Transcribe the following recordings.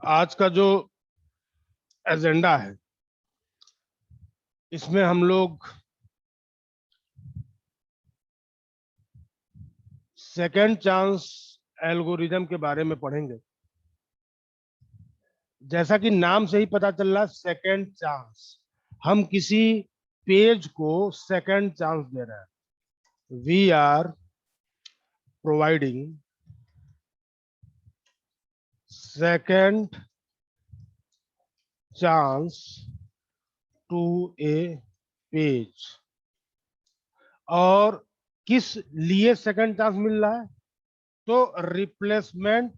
आज का जो एजेंडा है इसमें हम लोग सेकेंड चांस एल्गोरिदम के बारे में पढ़ेंगे। जैसा कि नाम से ही पता चल रहा है, सेकेंड चांस। हम किसी पेज को सेकेंड चांस दे रहे हैं। We are providing second chance to a page. और किस लिए सेकेंड चांस मिल रहा है? तो रिप्लेसमेंट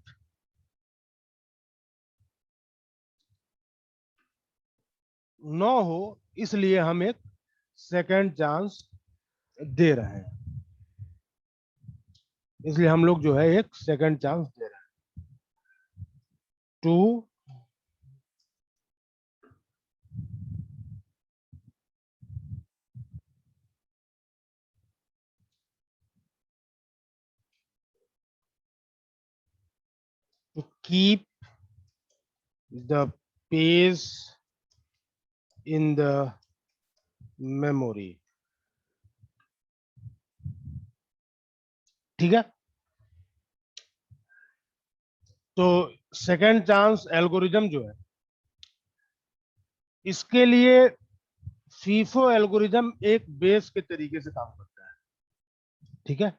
न हो, इसलिए हम एक सेकेंड चांस दे रहे हैं। इसलिए हम लोग जो है एक सेकेंड चांस दे रहे हैं to keep the page in the memory. ठीक है, तो सेकेंड चांस एल्गोरिदम जो है, इसके लिए फीफो एल्गोरिदम एक बेस के तरीके से काम करता है। ठीक है,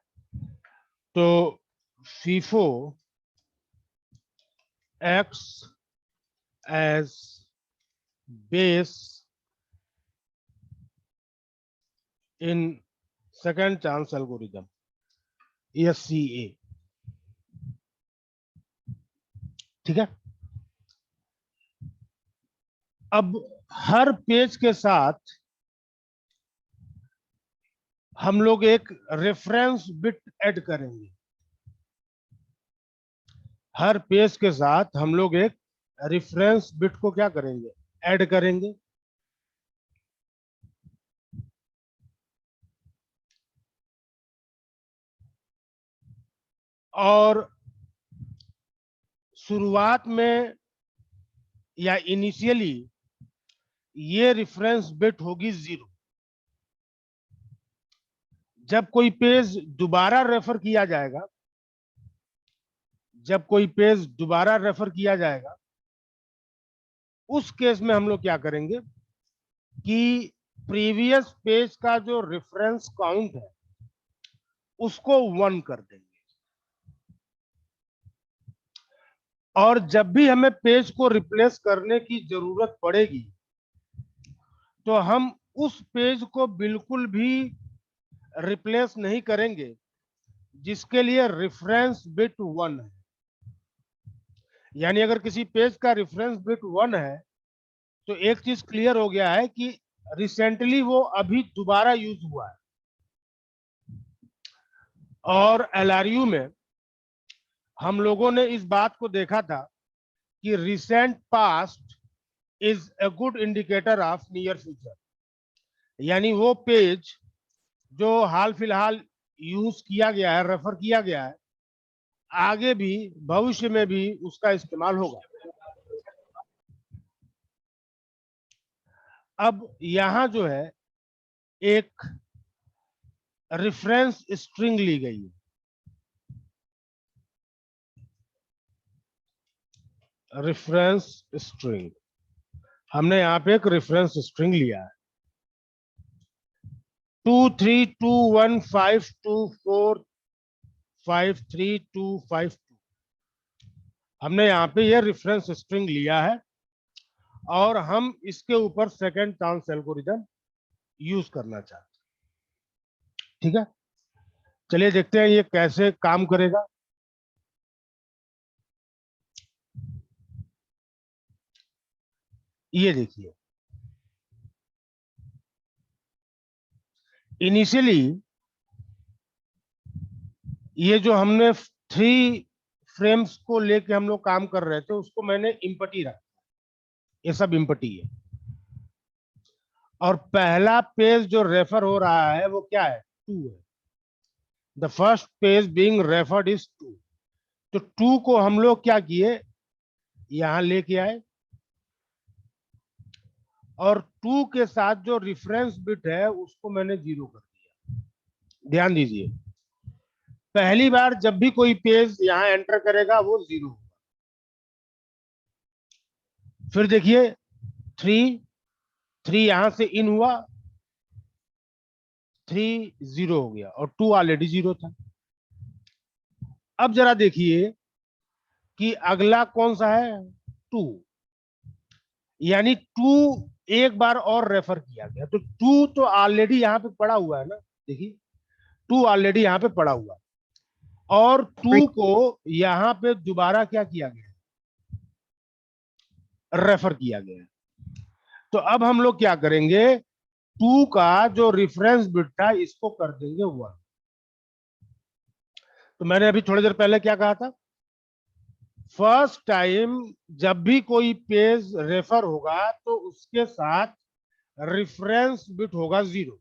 तो FIFO acts as base in second chance algorithm, SCA। ठीक है, अब हर पेज के साथ हम लोग एक रेफरेंस बिट ऐड करेंगे। हर पेज के साथ हम लोग एक रेफरेंस बिट को क्या करेंगे? ऐड करेंगे। और शुरुआत में या इनिशियली ये रेफरेंस बिट होगी 0। जब कोई पेज दोबारा रेफर किया जाएगा, जब कोई पेज दोबारा रेफर किया जाएगा, उस केस में हम लोग क्या करेंगे कि प्रीवियस पेज का जो रेफरेंस काउंट है उसको 1 कर देंगे। और जब भी हमें पेज को रिप्लेस करने की जरूरत पड़ेगी तो हम उस पेज को बिल्कुल भी रिप्लेस नहीं करेंगे जिसके लिए रेफरेंस बिट 1 है। यानी अगर किसी पेज का रेफरेंस बिट 1 है तो एक चीज क्लियर हो गया है कि रिसेंटली वो अभी दोबारा यूज हुआ है। और LRU में हम लोगों ने इस बात को देखा था कि recent past is a good indicator of near future. यानी वो पेज जो हाल फिलहाल यूज किया गया है, रेफर किया गया है, आगे भी भविष्य में भी उसका इस्तेमाल होगा। अब यहां जो है एक रेफरेंस स्ट्रिंग ली गई है। रेफरेंस स्ट्रिंग, हमने यहां पे एक रेफरेंस स्ट्रिंग लिया है 232152453252। हमने यहाँ पे ये रेफरेंस स्ट्रिंग लिया है और हम इसके ऊपर सेकेंड चांस एल्गोरिदम यूज करना चाहते हैं। ठीक है, चलिए देखते हैं ये कैसे काम करेगा। ये देखिए, इनिशियली ये जो हमने 3 फ्रेम्स को लेके हम लोग काम कर रहे थे उसको मैंने इम्पटी रखा। ये सब इम्पटी है। और पहला पेज जो रेफर हो रहा है वो क्या है? 2 है। The first page being referred is 2। तो 2 को हम लोग क्या किए? यहां लेके आए और 2 के साथ जो रेफरेंस बिट है उसको मैंने 0 कर दिया। ध्यान दीजिए, पहली बार जब भी कोई पेज यहां एंटर करेगा वो 0 होगा। फिर देखिए 3 यहां से इन हुआ, 3 0 हो गया और 2 ऑलरेडी 0 था। अब जरा देखिए कि अगला कौन सा है, 2, यानी 2 एक बार और रेफर किया गया, तो 2 तो ऑलरेडी यहां पे पड़ा हुआ है ना। देखिए 2 ऑलरेडी यहां पे पड़ा हुआ है और 2 को यहां पे दोबारा क्या किया गया, रेफर किया गया। तो अब हम लोग क्या करेंगे, 2 का जो रेफरेंस बिट था इसको कर देंगे 1। तो मैंने अभी थोड़ी देर पहले क्या कहा था, फर्स्ट टाइम जब भी कोई पेज रेफर होगा तो उसके साथ रेफरेंस बिट होगा 0।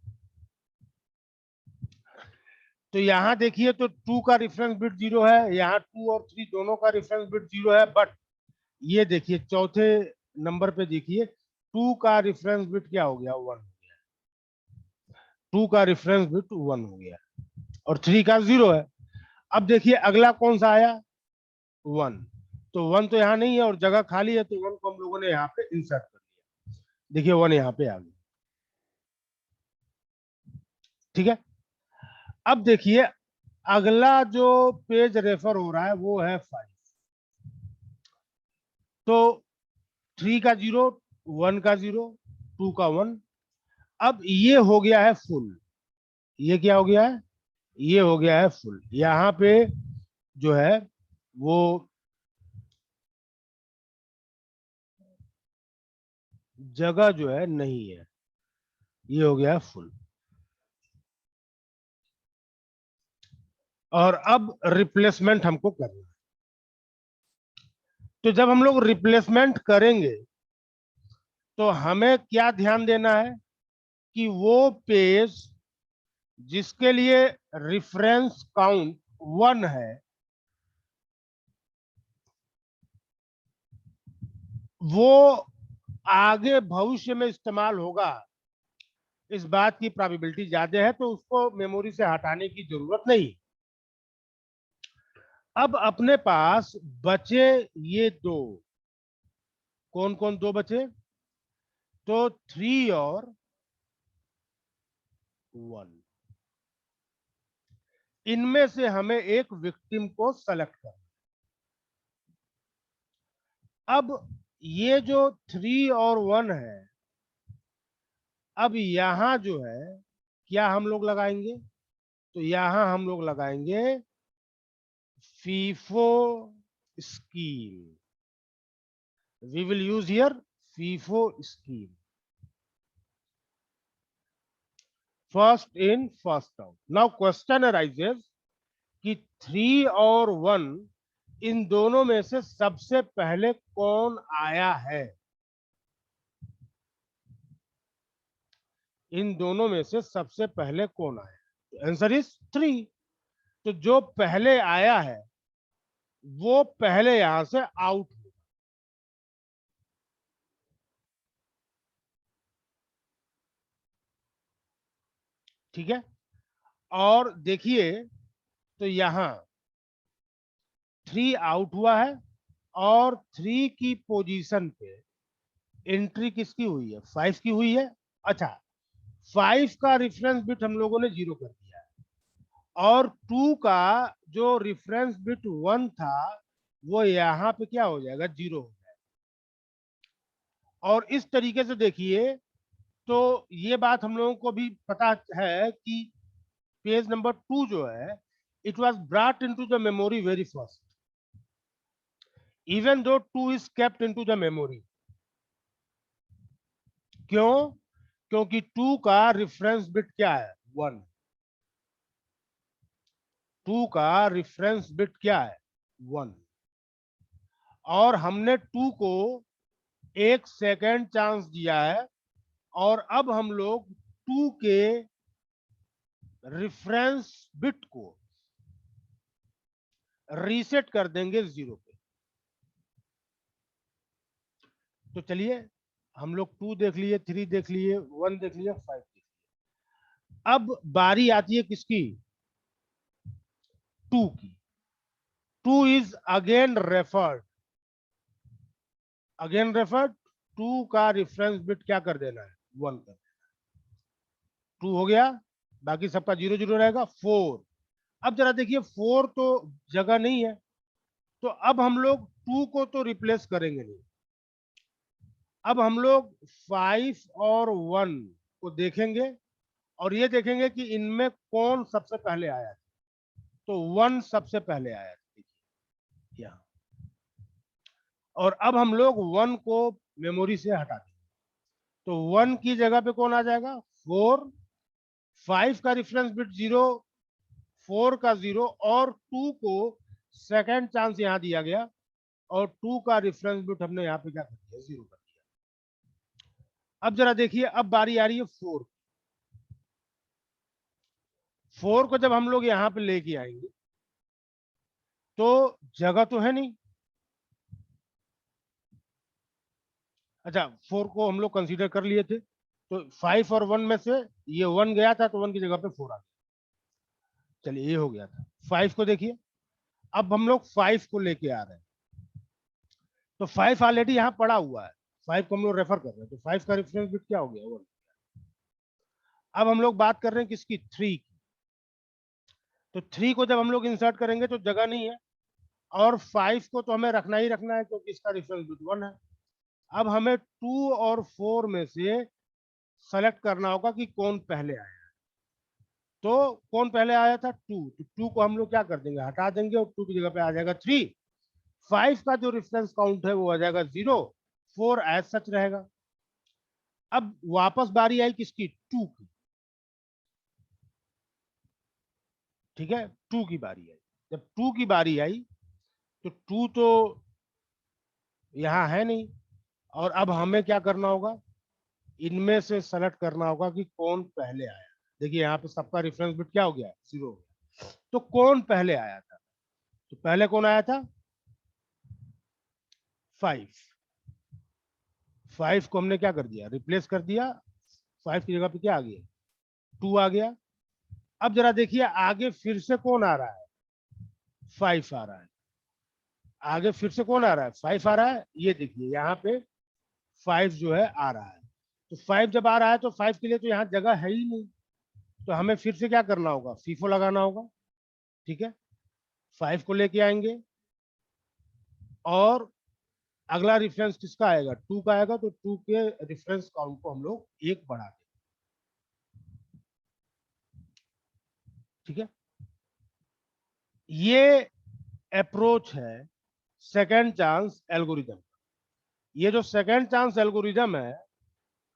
तो यहां देखिए तो 2 का रेफरेंस बिट 0 है, यहाँ 2 और 3 दोनों का रेफरेंस बिट 0 है, बट ये देखिए चौथे नंबर पे देखिए 2 का रेफरेंस बिट क्या हो गया, 1 हो गया। 2 का रेफरेंस बिट 1 हो गया और 3 का 0 है। अब देखिए अगला कौन सा आया, 1। तो 1 तो यहाँ नहीं है और जगह खाली है, तो 1 को हम लोगों ने यहाँ पे इंसर्ट कर दिया। देखिए 1 यहाँ पे आ गया। ठीक है, अब देखिए अगला जो पेज रेफर हो रहा है वो है 5। तो 3 का 0, 1 का 0, 2 का 1। अब ये हो गया है फुल। ये क्या हो गया है, ये हो गया है फुल। यहाँ पे जो है वो जगह जो है नहीं है, ये हो गया है फुल। और अब रिप्लेसमेंट हमको करना है। तो जब हम लोग रिप्लेसमेंट करेंगे तो हमें क्या ध्यान देना है कि वो पेज जिसके लिए रिफरेंस काउंट 1 है वो आगे भविष्य में इस्तेमाल होगा, इस बात की प्रोबेबिलिटी ज्यादा है, तो उसको मेमोरी से हटाने की जरूरत नहीं। अब अपने पास बचे ये दो, कौन कौन दो बचे, तो 3 और 1। इनमें से हमें एक विक्टिम को सेलेक्ट करना। अब ये जो 3 और 1 है, अब यहां जो है क्या हम लोग लगाएंगे, तो यहां हम लोग लगाएंगे FIFO scheme. We will use here FIFO scheme, first in first out. Now question arises कि 3 और 1 इन दोनों में से सबसे पहले कौन आया है, इन दोनों में से सबसे पहले कौन आया, आंसर इज 3। तो जो पहले आया है वो पहले यहां से आउट हो। ठीक है, और देखिए तो यहां 3 आउट हुआ है और 3 की पोजीशन पे एंट्री किसकी हुई है, 5 की हुई है। अच्छा, 5 का रेफरेंस बिट हम लोगों ने 0 कर दिया है और 2 का जो रेफरेंस बिट 1 था वो यहां पे क्या हो जाएगा, 0 हो जाएगा। और इस तरीके से देखिए तो ये बात हम लोगों को भी पता है कि पेज नंबर 2 जो है it was brought into the memory very first, even though 2 is kept into the memory. क्यों, क्योंकि 2 का रेफरेंस बिट क्या है, 1। 2 का रेफरेंस बिट क्या है, 1। और हमने 2 को 1 सेकेंड चांस दिया है और अब हम लोग 2 के रेफरेंस बिट को रीसेट कर देंगे 0 पे। तो चलिए हम लोग 2 देख लिए, 3 देख लिए, 1 देख लिए, 5 देख लिए। अब बारी आती है किसकी? 2 की। 2 इज अगेन रेफर्ड। 2 का रेफरेंस बिट क्या कर देना है? 1 कर देना। 2 हो गया, बाकी सबका 0 0 रहेगा। 4, अब जरा देखिए 4 तो जगह नहीं है, तो अब हम लोग 2 को तो रिप्लेस करेंगे नहीं। अब हम लोग 5 और 1 को देखेंगे और ये देखेंगे कि इनमें कौन सबसे पहले आया। तो 1 सबसे पहले आया, देखिए यहाँ। और अब हम लोग 1 को मेमोरी से हटा देंगे, तो 1 की जगह पे कौन आ जाएगा? 4। 5 का रेफरेंस बिट 0, 4 का 0, और 2 को सेकंड चांस यहाँ दिया गया, और 2 का रेफरेंस बिट हमने यहाँ पे क्या कर दिया? 0 कर दिया। अब जरा देखिए, अब बारी आ रही है 4। 4 को जब हम लोग यहाँ पे लेके आएंगे तो जगह तो है नहीं। अच्छा, 4 को हम लोग कंसीडर कर लिए थे, तो 5 और 1 में से ये 1 गया था, तो 1 की जगह पे 4 आ गया। चलिए, ये हो गया था। 5 को देखिए, अब हम लोग 5 को लेके आ रहे हैं, तो 5 ऑलरेडी यहाँ पड़ा हुआ है, 5 को हम लोग रेफर कर रहे हैं, तो 5 का रेफरेंस बिट क्या हो गया? 1। अब हम लोग बात कर रहे हैं किसकी? 3 की। तो 3 को जब हम लोग इंसर्ट करेंगे तो जगह नहीं है, और 5 को तो हमें रखना ही रखना है क्योंकि इसका रेफरेंस बिट 1 है। अब हमें 2 और 4 में से सेलेक्ट करना होगा कि कौन पहले आया। तो कौन पहले आया था? 2। तो 2 को हम लोग क्या कर देंगे? हटा देंगे, और 2 की जगह पे आ जाएगा 3। 5 का जो रेफरेंस काउंट है वो आ जाएगा 0। 4 एज सच रहेगा। अब वापस बारी आई किसकी? 2 की। ठीक है, 2 की बारी आई। जब 2 की बारी आई तो 2 तो यहाँ है नहीं, और अब हमें क्या करना होगा? इनमें से सेलेक्ट करना होगा कि कौन पहले आया। देखिए यहाँ पे सबका रेफरेंस बिट क्या हो गया? 0 हो गया। तो कौन पहले आया था? तो पहले कौन आया था? 5। 5 को हमने क्या कर दिया? रिप्लेस कर दिया। 5 की जगह पे क्या आ गया? 2 आ गया। अब जरा देखिए आगे फिर से कौन आ रहा है? 5 आ रहा है। आगे फिर से कौन आ रहा है? 5 आ रहा है। ये देखिए यहाँ पे 5 जो है आ रहा है। तो 5 जब आ रहा है तो 5 के लिए तो यहाँ जगह है ही नहीं, तो हमें फिर से क्या करना होगा? फीफो लगाना होगा। ठीक है, 5 को लेके आएंगे, और अगला रेफरेंस किसका आएगा? 2 का आएगा, तो 2 के रेफरेंस काउंट को हम लोग 1 बढ़ा देंगे। ठीक है, ये अप्रोच है सेकेंड चांस एल्गोरिदम। ये जो सेकेंड चांस एल्गोरिदम है,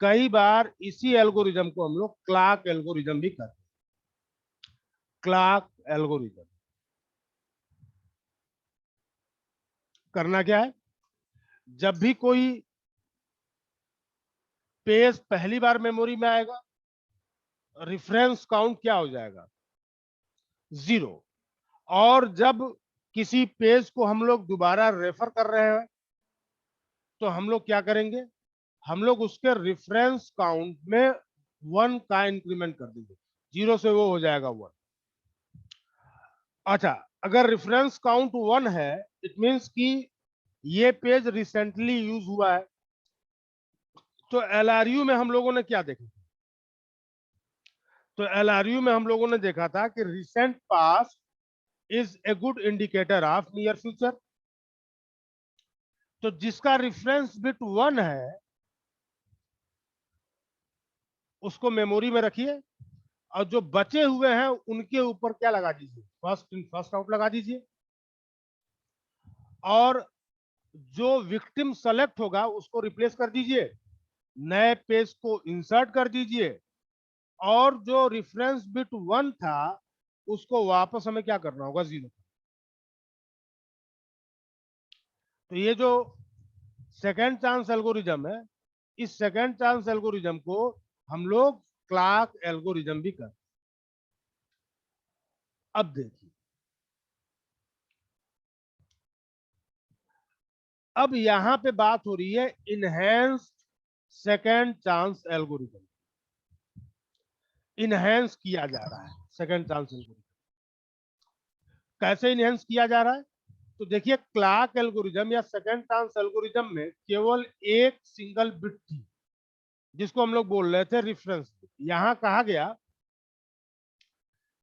कई बार इसी एल्गोरिदम को हम लोग क्लार्क एल्गोरिदम भी करते हैं। क्लार्क एल्गोरिदम करना क्या है? जब भी कोई पेज पहली बार मेमोरी में आएगा, रेफरेंस काउंट क्या हो जाएगा? 0। और जब किसी पेज को हम लोग दोबारा रेफर कर रहे हैं तो हम लोग क्या करेंगे? हम लोग उसके रेफरेंस काउंट में 1 का इंक्रीमेंट कर देंगे। 0 से वो हो जाएगा 1। अच्छा, अगर रेफरेंस काउंट 1 है, इट मींस कि ये पेज रिसेंटली यूज हुआ है। तो एलआरयू में हम लोगों ने क्या देखा? तो एलआरयू में हम लोगों ने देखा था कि recent past is a good indicator of near future. तो जिसका रेफरेंस बिट 1 है उसको मेमोरी में रखिए, और जो बचे हुए हैं उनके ऊपर क्या लगा दीजिए? फर्स्ट इन फर्स्ट आउट लगा दीजिए। और जो विक्टिम सेलेक्ट होगा उसको रिप्लेस कर दीजिए, नए पेज को इंसर्ट कर दीजिए, और जो रेफरेंस बिट 1 था उसको वापस हमें क्या करना होगा? 0। तो ये जो सेकेंड चांस एल्गोरिज्म है, इस सेकेंड चांस एल्गोरिज्म को हम लोग क्लार्क एल्गोरिज्म भी करते हैं। अब देखिए, अब यहां पे बात हो रही है enhanced second chance algorithm. Enhance किया जा रहा है सेकेंड चांस एल्गोरिथम। कैसे इनहेंस किया जा रहा है? तो देखिए, क्लार्क एल्गोरिथम या सेकेंड चांस एल्गोरिथम में केवल एक सिंगल बिट थी, जिसको हम लोग बोल रहे थे रेफरेंस बिट। यहां कहा गया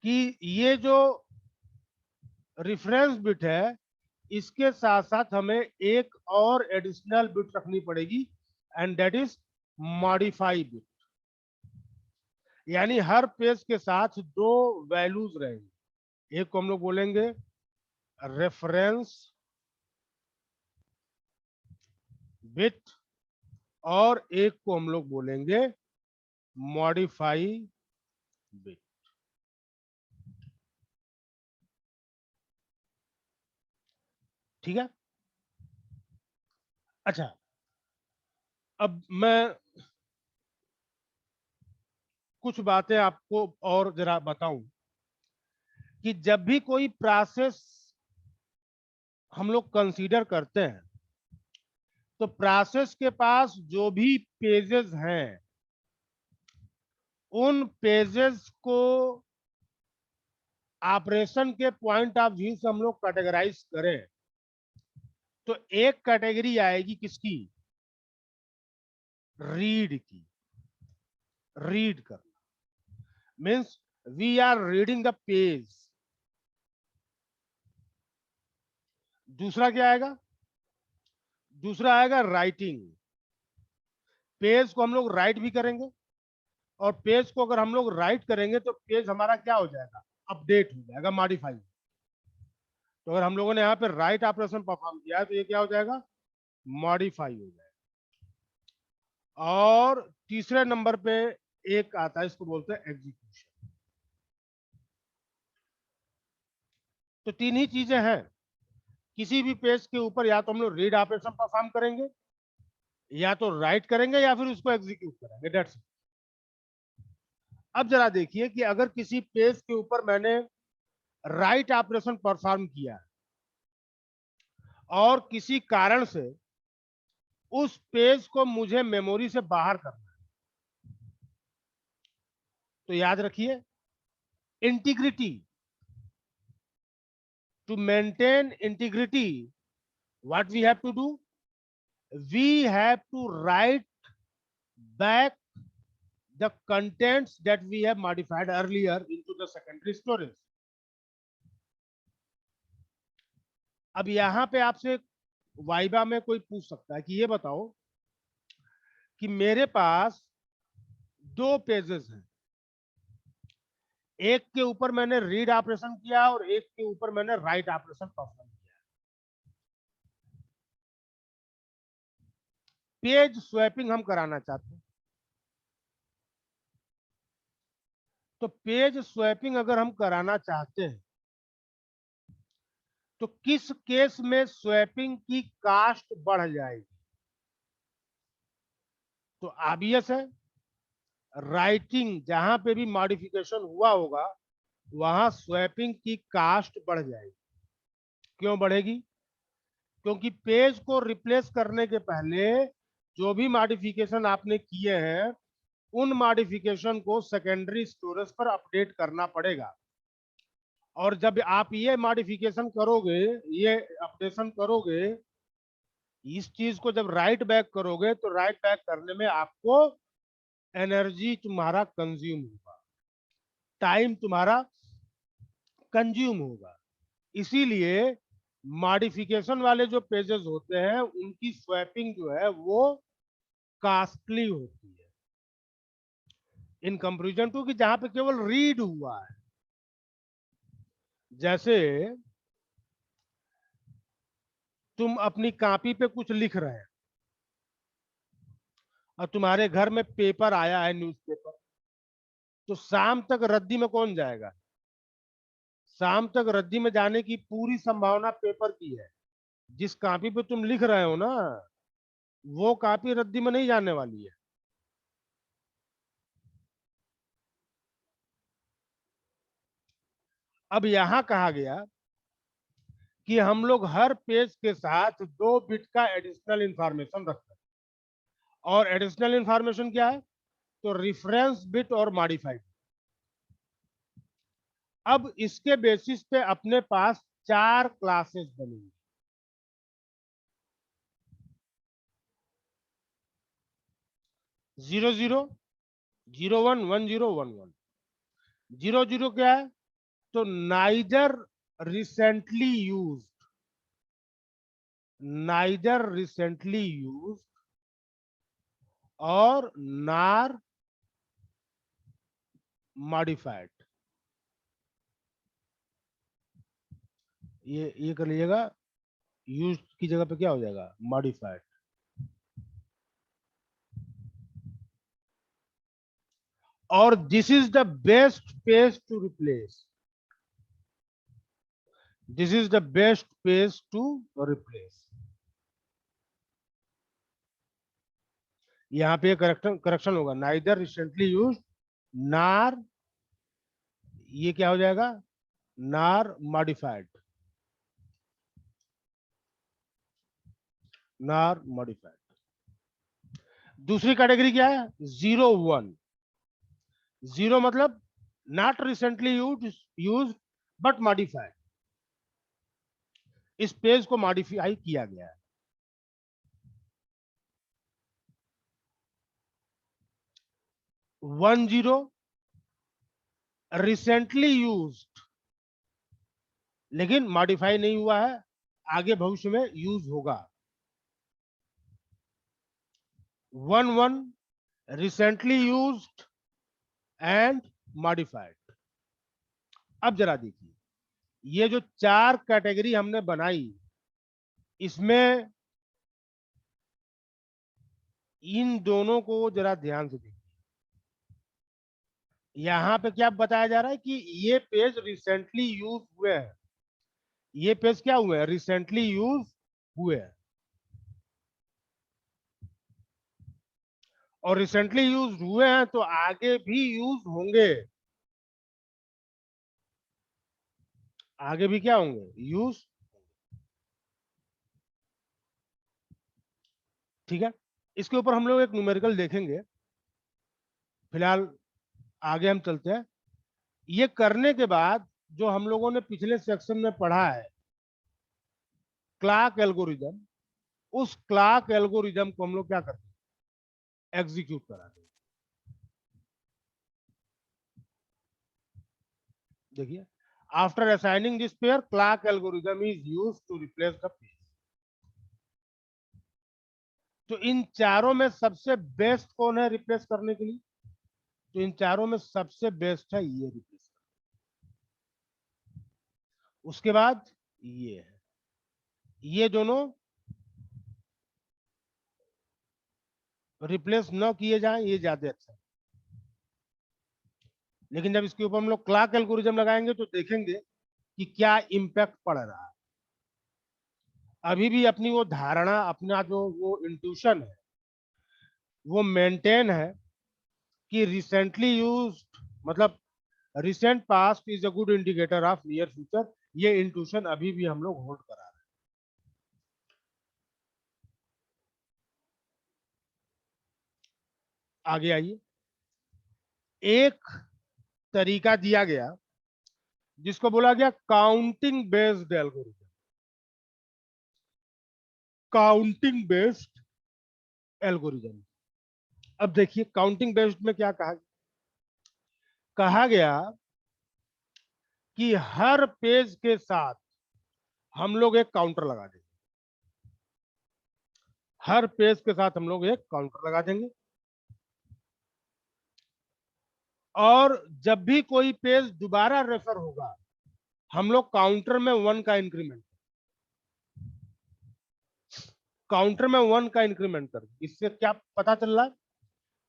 कि ये जो रेफरेंस बिट है, इसके साथ साथ हमें एक और एडिशनल बिट रखनी पड़ेगी, and that is modify bit. यानी हर पेज के साथ दो वैल्यूज रहेंगे। एक को हम लोग बोलेंगे रेफरेंस बिट, और एक को हम लोग बोलेंगे मॉडिफाई बिट। ठीक है। अच्छा, अब मैं कुछ बातें आपको और जरा बताऊं कि जब भी कोई प्रोसेस हम लोग कंसीडर करते हैं, तो प्रोसेस के पास जो भी पेजेस हैं, उन पेजेस को ऑपरेशन के पॉइंट ऑफ व्यू से हम लोग कैटेगराइज करें, तो एक कैटेगरी आएगी किसकी? रीड की। रीड करना means we are reading the page. दूसरा क्या आएगा? दूसरा आएगा राइटिंग। पेज को हम लोग राइट भी करेंगे, और पेज को अगर हम लोग राइट करेंगे तो पेज हमारा क्या हो जाएगा? अपडेट हो जाएगा, मॉडिफाई। तो अगर हम लोगों ने यहाँ पे राइट ऑपरेशन परफॉर्म किया है, तो ये क्या हो जाएगा? मॉडिफाई हो जाएगा। और तीसरे नंबर पे एक आता है, इसको बोलते हैं एग्जीक्यूशन। तो तीन ही चीजें हैं। किसी भी पेज के ऊपर या तो हम लोग रीड ऑपरेशन परफॉर्म करेंगे, या तो राइट करेंगे, या फिर उसको एग्जीक्यूट करेंगे। That's it. अब जरा देखिए कि अगर किसी पेज के ऊपर मैंने राइट ऑपरेशन परफॉर्म किया और किसी कारण से उस पेज को मुझे मेमोरी से बाहर करना है, तो याद रखिए, integrity, to maintain integrity, what we have to do? We have to write back the contents that we have modified earlier into the secondary storage. अब यहां पे आपसे वाइबा में कोई पूछ सकता है कि ये बताओ कि मेरे पास दो पेजेस हैं, एक के ऊपर मैंने रीड ऑपरेशन किया और एक के ऊपर मैंने राइट ऑपरेशन परफॉर्म किया। पेज स्वैपिंग हम कराना चाहते हैं। तो पेज स्वैपिंग अगर हम कराना चाहते हैं, तो किस केस में स्वैपिंग की कास्ट बढ़ जाएगी? तो ऑब्वियस है, राइटिंग जहां पे भी मॉडिफिकेशन हुआ होगा, वहां स्वैपिंग की कास्ट बढ़ जाएगी। क्यों बढ़ेगी? क्योंकि पेज को रिप्लेस करने के पहले जो भी मॉडिफिकेशन आपने किए हैं, उन मॉडिफिकेशन को सेकेंडरी स्टोरेज पर अपडेट करना पड़ेगा। और जब आप ये मॉडिफिकेशन करोगे, ये अपडेशन करोगे, इस चीज को जब राइट बैक करोगे, तो राइट बैक करने में आपको एनर्जी तुम्हारा कंज्यूम होगा, टाइम तुम्हारा कंज्यूम होगा। इसीलिए मॉडिफिकेशन वाले जो पेजेस होते हैं, उनकी स्वैपिंग जो है वो कास्टली होती है, इन कंपेरिजन टू कि जहां पे केवल रीड हुआ है। जैसे तुम अपनी कॉपी पे कुछ लिख रहे हैं, और तुम्हारे घर में पेपर आया है, न्यूज़पेपर, तो शाम तक रद्दी में कौन जाएगा? शाम तक रद्दी में जाने की पूरी संभावना पेपर की है। जिस कॉपी पे तुम लिख रहे हो ना, वो कॉपी रद्दी में नहीं जाने वाली है। अब यहां कहा गया कि हम लोग हर पेज के साथ 2 बिट का एडिशनल इंफॉर्मेशन रखते हैं। और एडिशनल इंफॉर्मेशन क्या है? तो रेफरेंस बिट और मॉडिफाइड। अब इसके बेसिस पे अपने पास 4 क्लासेस बनेंगी। Zero zero, 01, 10, 11। 00 क्या है? तो neither recently used, neither recently used और नार मॉडिफाइड। ये कर लीजिएगा, यूज की जगह पे क्या हो जाएगा? मॉडिफाइड। और this is the best page to replace, this is the best page to replace. यहां पे करेक्शन करेक्शन होगा, नाइदर रिसेंटली यूज नार, ये क्या हो जाएगा? नार मॉडिफाइड, नार मॉडिफाइड। दूसरी कैटेगरी क्या है? 01। 0 मतलब not recently use but modified, इस पेज को मॉडिफाई किया गया है। 10 रिसेंटली यूज्ड लेकिन मॉडिफाई नहीं हुआ है, आगे भविष्य में यूज होगा। 11 रिसेंटली यूज्ड एंड मॉडिफाइड। अब जरा देखिए, ये जो 4 कैटेगरी हमने बनाई, इसमें इन दोनों को जरा ध्यान से देखिए। यहां पे क्या बताया जा रहा है कि ये पेज रिसेंटली यूज हुए हैं, ये पेज क्या हुए हैं? रिसेंटली यूज हुए हैं। और रिसेंटली यूज हुए हैं तो आगे भी यूज होंगे, आगे भी क्या होंगे? यूज। ठीक है, इसके ऊपर हम लोग एक न्यूमेरिकल देखेंगे, फिलहाल आगे हम चलते हैं। ये करने के बाद जो हम लोगों ने पिछले सेक्शन में पढ़ा है, क्लॉक एल्गोरिदम, उस क्लॉक एल्गोरिदम को हम लोग क्या करते हैं? एग्जीक्यूट कराते हैं। देखिए, after assigning this pair clock algorithm is used to replace the page. तो इन चारों में सबसे बेस्ट कौन है रिप्लेस करने के लिए? तो इन चारों में सबसे बेस्ट है ये रिप्लेस। उसके बाद ये है, ये दोनों रिप्लेस न किए जाएं, ये ज्यादा अच्छा है। लेकिन जब इसके ऊपर हम लोग क्लॉक एल्गोरिदम लगाएंगे तो देखेंगे कि क्या इंपैक्ट पड़ रहा है। अभी भी अपनी वो धारणा, अपना जो वो इंट्यूशन है, वो मेंटेन है कि रिसेंटली यूज्ड मतलब recent past is a good indicator of near future. ये इंट्यूशन अभी भी हम लोग होल्ड करा रहे हैं। आगे आइए, एक तरीका दिया गया जिसको बोला गया counting based algorithm, counting based algorithm. अब देखिए काउंटिंग बेस्ड में क्या कहा गया कि हर पेज के साथ हम लोग एक काउंटर लगा देंगे, हर पेज के साथ हम लोग एक काउंटर लगा देंगे, और जब भी कोई पेज दोबारा रेफर होगा हम लोग काउंटर में 1 का इंक्रीमेंट, काउंटर में 1 का इंक्रीमेंट कर। इससे क्या पता चल रहा है?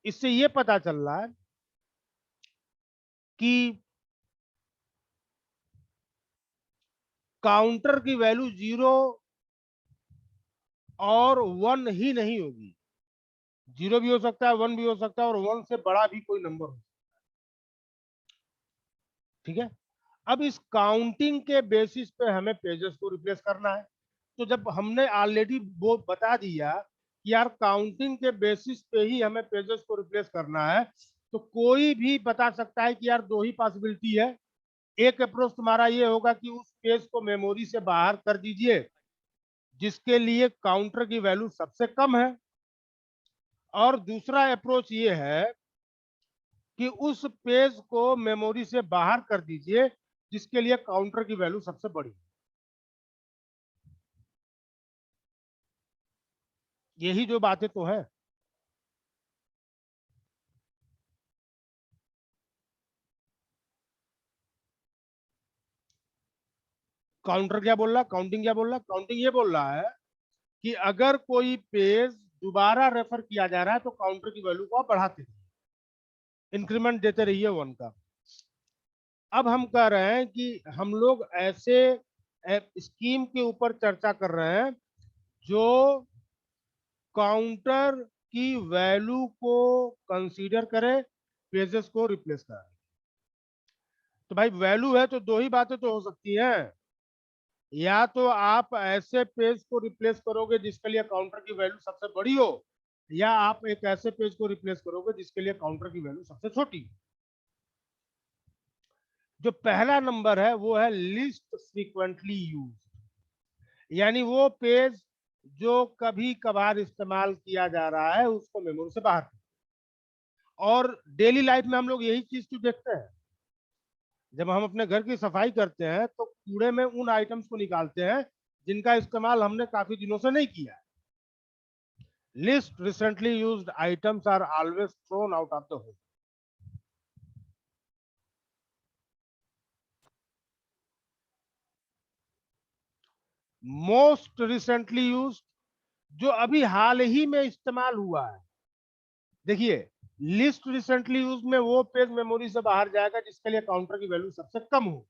इससे ये पता चल रहा है कि काउंटर की वैल्यू 0 और 1 ही नहीं होगी, 0 भी हो सकता है, 1 भी हो सकता है, और 1 से बड़ा भी कोई नंबर हो। ठीक है, अब इस काउंटिंग के बेसिस पे हमें पेजेस को रिप्लेस करना है। तो जब हमने ऑलरेडी वो बता दिया कि यार काउंटिंग के बेसिस पे ही हमें पेजेस को रिप्लेस करना है, तो कोई भी बता सकता है कि यार दो ही पॉसिबिलिटी है। एक अप्रोच तुम्हारा ये होगा कि उस पेज को मेमोरी से बाहर कर दीजिए जिसके लिए काउंटर की वैल्यू सबसे कम है, और दूसरा अप्रोच ये है कि उस पेज को मेमोरी से बाहर कर दीजिए जिसके लिए काउंटर की वैल्यू सबसे बड़ी है। यही जो बातें तो है। काउंटर क्या बोल रहा, काउंटिंग क्या बोल रहा, काउंटिंग ये बोल रहा है कि अगर कोई पेज दोबारा रेफर किया जा रहा है तो काउंटर की वैल्यू को आप बढ़ाते रहिए, इंक्रीमेंट देते रहिए 1 का। अब हम कह रहे हैं कि हम लोग ऐसे स्कीम के ऊपर चर्चा कर रहे हैं जो काउंटर की वैल्यू को कंसीडर करे, पेजेस को रिप्लेस करे। तो भाई वैल्यू है तो दो ही बातें तो हो सकती हैं, या तो आप ऐसे पेज को रिप्लेस करोगे जिसके लिए काउंटर की वैल्यू सबसे बड़ी हो, या आप एक ऐसे पेज को रिप्लेस करोगे जिसके लिए काउंटर की वैल्यू सबसे छोटी। जो पहला नंबर है वो है लिस्ट फ्रीक्वेंटली यूज, यानी वो पेज जो कभी कभार इस्तेमाल किया जा रहा है उसको मेमोरी से बाहर। और डेली लाइफ में हम लोग यही चीज तो देखते हैं, जब हम अपने घर की सफाई करते हैं तो कूड़े में उन आइटम्स को निकालते हैं जिनका इस्तेमाल हमने काफी दिनों से नहीं किया है। Least recently used items are always thrown out of the home. Most recently used, जो अभी हाल ही में इस्तेमाल हुआ है। देखिए, लिस्ट रिसेंटली यूज में वो पेज मेमोरी से बाहर जाएगा जिसके लिए काउंटर की वैल्यू सबसे कम हो,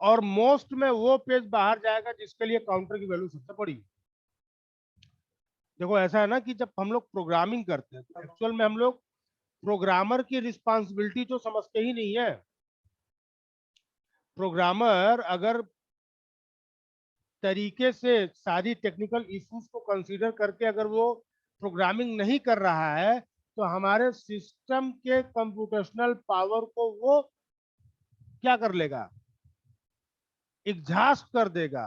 और मोस्ट में वो पेज बाहर जाएगा जिसके लिए काउंटर की वैल्यू सबसे बड़ी। देखो ऐसा है ना कि जब हम लोग प्रोग्रामिंग करते हैं तो एक्चुअल में हम लोग प्रोग्रामर की रिस्पॉन्सिबिलिटी तो समझते ही नहीं है। प्रोग्रामर अगर तरीके से सारी टेक्निकल इश्यूज को कंसीडर करके अगर वो प्रोग्रामिंग नहीं कर रहा है तो हमारे सिस्टम के कंप्यूटेशनल पावर को वो क्या कर लेगा, एग्जॉस्ट कर देगा,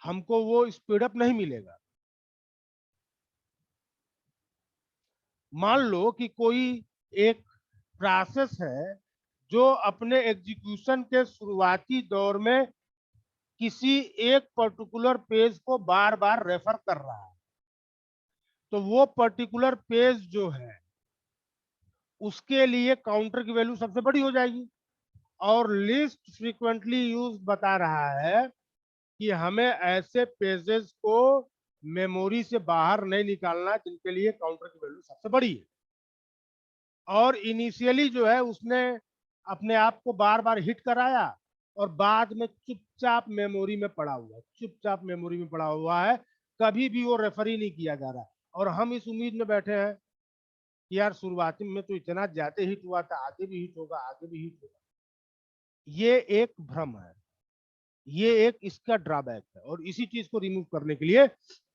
हमको वो स्पीड अप नहीं मिलेगा। मान लो कि कोई एक प्रोसेस है जो अपने एग्जीक्यूशन के शुरुआती दौर में किसी एक पर्टिकुलर पेज को बार बार रेफर कर रहा है, तो वो पर्टिकुलर पेज जो है उसके लिए काउंटर की वैल्यू सबसे बड़ी हो जाएगी। और लिस्ट फ्रीक्वेंटली यूज बता रहा है कि हमें ऐसे पेजेस को मेमोरी से बाहर नहीं निकालना जिनके लिए काउंटर की वैल्यू सबसे बड़ी है, और इनिशियली जो है उसने अपने आप को बार बार हिट कराया और बाद में चुपचाप मेमोरी में पड़ा हुआ है, चुपचाप मेमोरी में पड़ा हुआ है, कभी भी वो रेफर ही नहीं किया जा रहा है। और हम इस उम्मीद में बैठे हैं कि यार शुरुआती में तो इतना ज्यादा हिट हुआ था, आगे भी हिट होगा, आगे भी हिट होगा। ये एक भ्रम है, ये एक इसका ड्रॉबैक है, और इसी चीज को रिमूव करने के लिए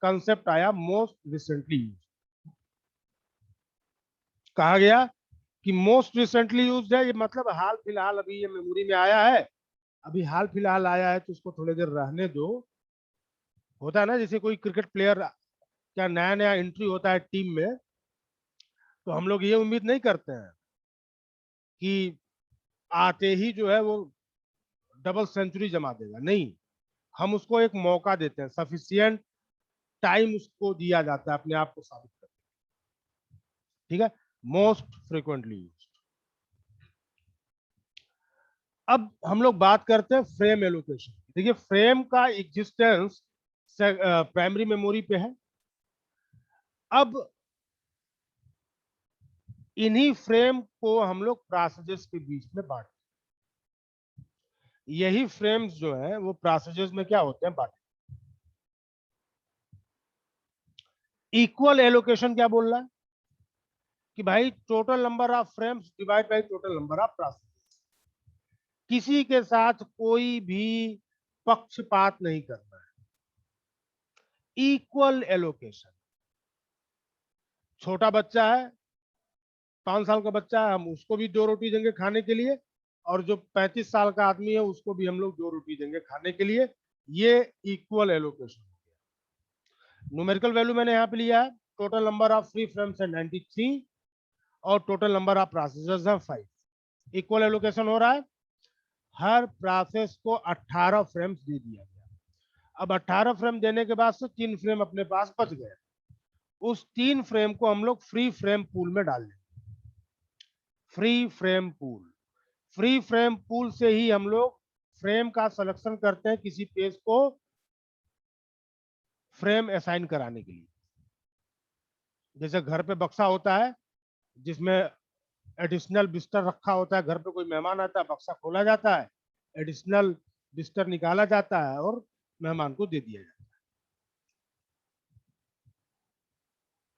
कंसेप्ट आया मोस्ट रिसेंटली यूज। कहा गया कि मोस्ट रिसेंटली यूज्ड है, ये मतलब हाल फिलहाल अभी ये मेमोरी में आया है, अभी हाल फिलहाल आया है तो उसको थोड़ी देर रहने दो। होता है ना जैसे कोई क्रिकेट प्लेयर क्या नया नया एंट्री होता है टीम में, तो हम लोग ये उम्मीद नहीं करते हैं कि आते ही जो है वो डबल सेंचुरी जमा देगा, नहीं। हम उसको एक मौका देते हैं, सफिशियंट टाइम उसको दिया जाता है अपने आप को साबित करने। ठीक है, मोस्ट फ्रिक्वेंटली यूज्ड। अब हम लोग बात करते हैं फ्रेम एलोकेशन। देखिए फ्रेम का एग्जिस्टेंस प्राइमरी मेमोरी पे है। अब इन्हीं फ्रेम को हम लोग प्रोसेसेस के बीच में बांटते हैं। यही फ्रेम्स जो है वो प्रोसेसेस में क्या होते हैं, बांटे। इक्वल एलोकेशन क्या बोल रहा है कि भाई total number of frames divide by total number of processes. किसी के साथ कोई भी पक्षपात नहीं करना है, इक्वल एलोकेशन। छोटा बच्चा है, 5 साल का बच्चा है, हम उसको भी 2 रोटी देंगे खाने के लिए, और जो 35 साल का आदमी है उसको भी हम लोग 2 रोटी देंगे खाने के लिए। ये इक्वल एलोकेशन हो गया। न्यूमेरिकल वैल्यू मैंने यहाँ पे लिया है, total number of free frames है 93 और टोटल नंबर ऑफ प्रोसेसर्स है 5। इक्वल एलोकेशन हो रहा है, हर प्रोसेस को 18 फ्रेम्स दे दिया गया। अब 18 फ्रेम देने के बाद से 3 फ्रेम अपने पास बच गए, उस 3 फ्रेम को हम लोग फ्री फ्रेम पूल में डाल देंगे। Free frame pool, free frame pool से ही हम लोग फ्रेम का सिलेक्शन करते हैं किसी पेज को फ्रेम असाइन कराने के लिए। जैसे घर पे बक्सा होता है जिसमें एडिशनल बिस्तर रखा होता है, घर पे कोई मेहमान आता है, बक्सा खोला जाता है, एडिशनल बिस्तर निकाला जाता है और मेहमान को दे दिया जाता है।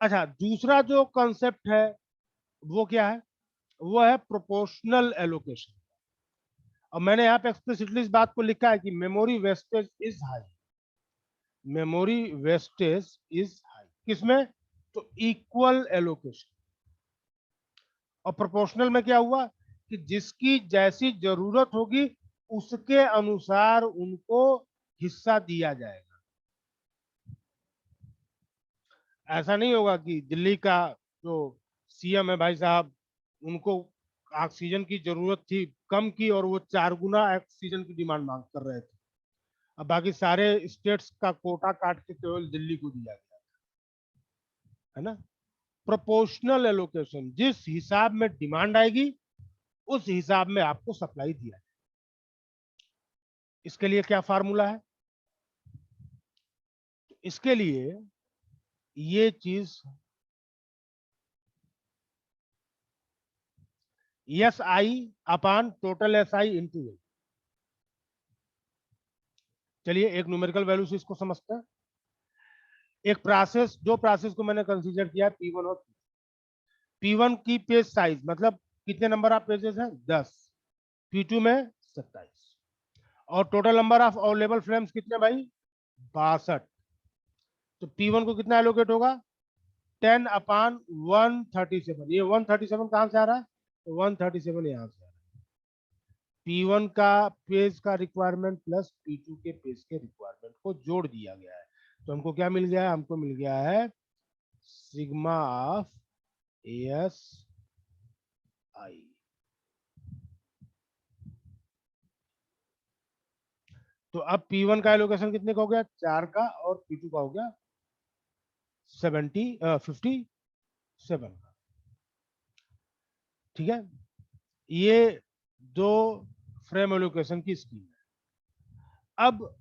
अच्छा, दूसरा जो कॉन्सेप्ट है वो क्या है? वो है प्रोपोर्शनल एलोकेशन। और मैंने यहाँ पे एक्सप्लिसिटली इस बात को लिखा है कि memory wastage is high. Memory wastage is high किसमें? तो इक्वल एलोकेशन। और प्रोपोर्शनल में क्या हुआ कि जिसकी जैसी जरूरत होगी उसके अनुसार उनको हिस्सा दिया जाएगा। ऐसा नहीं होगा कि दिल्ली का जो सीएम है भाई साहब, उनको ऑक्सीजन की जरूरत थी कम की और वो 4 गुना ऑक्सीजन की डिमांड मांग कर रहे थे, अब बाकी सारे स्टेट्स का कोटा काट के केवल दिल्ली को दिया गया, है ना। प्रोपोर्शनल एलोकेशन, जिस हिसाब में डिमांड आएगी उस हिसाब में आपको सप्लाई दिया जाए। इसके लिए क्या फार्मूला है? इसके लिए ये चीज S I upon total S I into. चलिए एक न्यूमेरिकल वैल्यू से इसको समझते हैं। एक प्रोसेस, दो प्रोसेस को मैंने कंसीडर किया P1 और P1 की पेज साइज मतलब कितने नंबर ऑफ पेजेस हैं? 10। P2 में 27। और total number of available frames कितने भाई? 62। तो P1 को कितना एलोकेट होगा? 10 अपान 137। ये 137 कहां से आ रहा है? तो 137 यहां से आ रहा है। P1 का पेज का रिक्वायरमेंट प्लस P2 के पेज के रिक्वायरमेंट को जोड़ दिया गया है। तो हमको क्या मिल गया है? हमको मिल गया है सिग्मा ऑफ एस आई। तो अब P1 का एलोकेशन कितने का हो गया? 4 का, और P2 का हो गया 57 का। ठीक है, ये दो फ्रेम एलोकेशन की स्कीम है। अब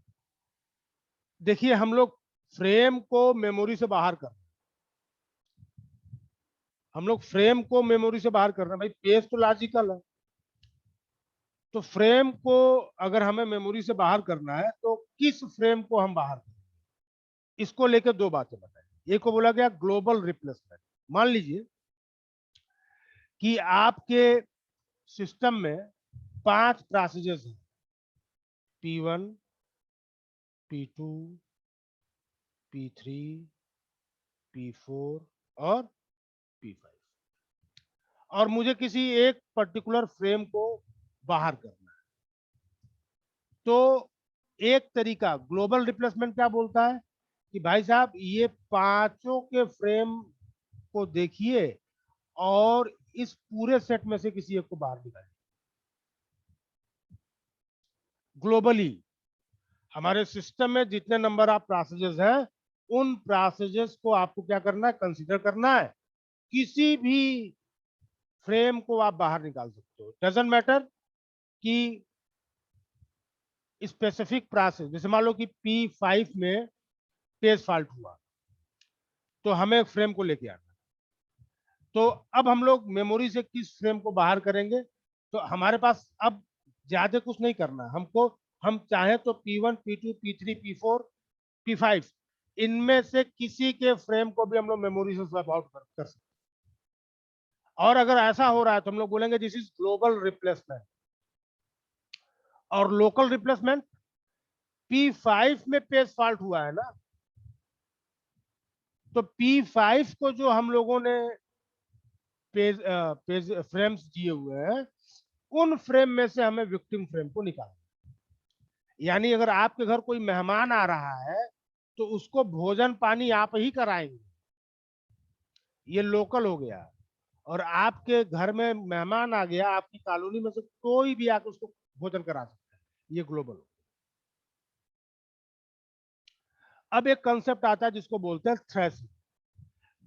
देखिए हम लोग फ्रेम को मेमोरी से बाहर कर, हम लोग फ्रेम को मेमोरी से बाहर कर रहे हैं भाई, पेज तो लॉजिकल है। तो फ्रेम को अगर हमें मेमोरी से बाहर करना है तो किस फ्रेम को हम बाहर करें? इसको लेकर दो बातें बताई। एक को बोला गया ग्लोबल रिप्लेसमेंट। मान लीजिए कि आपके सिस्टम में 5 प्रोसेसेस हैं, P1, P2, P3, P4 और P5, और मुझे किसी एक पर्टिकुलर फ्रेम को बाहर करना है। तो एक तरीका ग्लोबल रिप्लेसमेंट क्या बोलता है कि भाई साहब ये पांचों के फ्रेम को देखिए और इस पूरे सेट में से किसी एक को बाहर निकालिए। ग्लोबली हमारे सिस्टम में जितने नंबर ऑफ प्रोसेसेस हैं उन प्रोसेसेस को आपको क्या करना है? कंसीडर करना है। किसी भी फ्रेम को आप बाहर निकाल सकते हो, डजेंट मैटर कि स्पेसिफिक प्रोसेस। जैसे मान लो कि P5 में पेज फॉल्ट हुआ तो हमें एक फ्रेम को लेके आना, तो अब हम लोग मेमोरी से किस फ्रेम को बाहर करेंगे? तो हमारे पास अब ज्यादा कुछ नहीं करना हमको, हम चाहे तो P1, P2, P3, P4, P5 इनमें से किसी के फ्रेम को भी हम लोग मेमोरी से स्वैप आउट कर सकते हैं। और अगर ऐसा हो रहा है तो हम लोग बोलेंगे दिस इज ग्लोबल रिप्लेसमेंट। और लोकल रिप्लेसमेंट P5 में पेज फॉल्ट हुआ है ना, तो P5 को जो हम लोगों ने पेज फ्रेम्स दिए हुए हैं, उन फ्रेम में से हमें विक्टिम फ्रेम को निकालना। यानी अगर आपके घर कोई मेहमान आ रहा है तो उसको भोजन पानी आप ही कराएंगे, ये लोकल हो गया। और आपके घर में मेहमान आ गया, आपकी कॉलोनी में से कोई भी आकर उसको भोजन करा सकता है, ये ग्लोबल हो। अब एक कंसेप्ट आता है जिसको बोलते हैं थ्रेसिंग।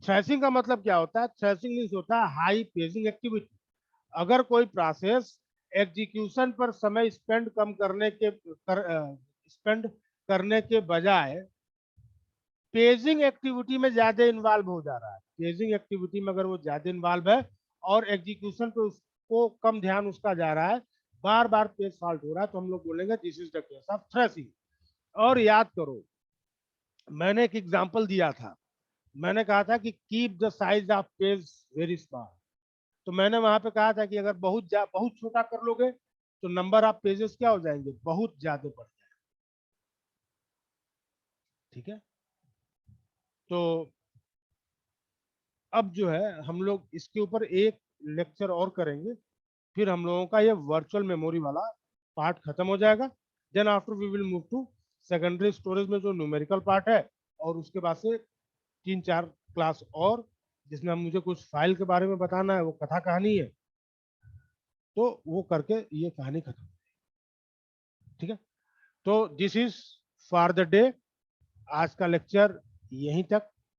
थ्रेसिंग का मतलब क्या होता है? थ्रेसिंग मीन्स होता है हाई पेजिंग एक्टिविटी। अगर कोई प्रोसेस एग्जीक्यूशन पर समय स्पेंड करने के बजाय पेजिंग एक्टिविटी में ज्यादा इन्वॉल्व हो जा रहा है, पेजिंग एक्टिविटी में अगर वो ज्यादा इन्वॉल्व है और एग्जीक्यूशन पे उसको कम ध्यान उसका जा रहा है, बार बार पेज फॉल्ट हो रहा है, तो हम लोग बोलेंगे this is the case of threshing. और याद करो, मैंने एक एग्जांपल दिया था, मैंने कहा था कि keep the size of page very small. तो मैंने वहां पे कहा था कि अगर बहुत छोटा कर लोगे तो नंबर ऑफ पेजेस क्या हो जाएंगे, बहुत ज्यादा बढ़ जाएंगे। ठीक है, तो अब जो है हम लोग इसके ऊपर एक लेक्चर और करेंगे, फिर हम लोगों का ये वर्चुअल मेमोरी वाला पार्ट खत्म हो जाएगा। Then after we will move to secondary storage में जो न्यूमेरिकल पार्ट है, और उसके बाद से 3-4 क्लास और, जिसमें मुझे कुछ फाइल के बारे में बताना है, वो कथा कहानी है, तो वो करके ये कहानी खत्म। ठीक है, तो this is for the day, आज का लेक्चर यहीं तक।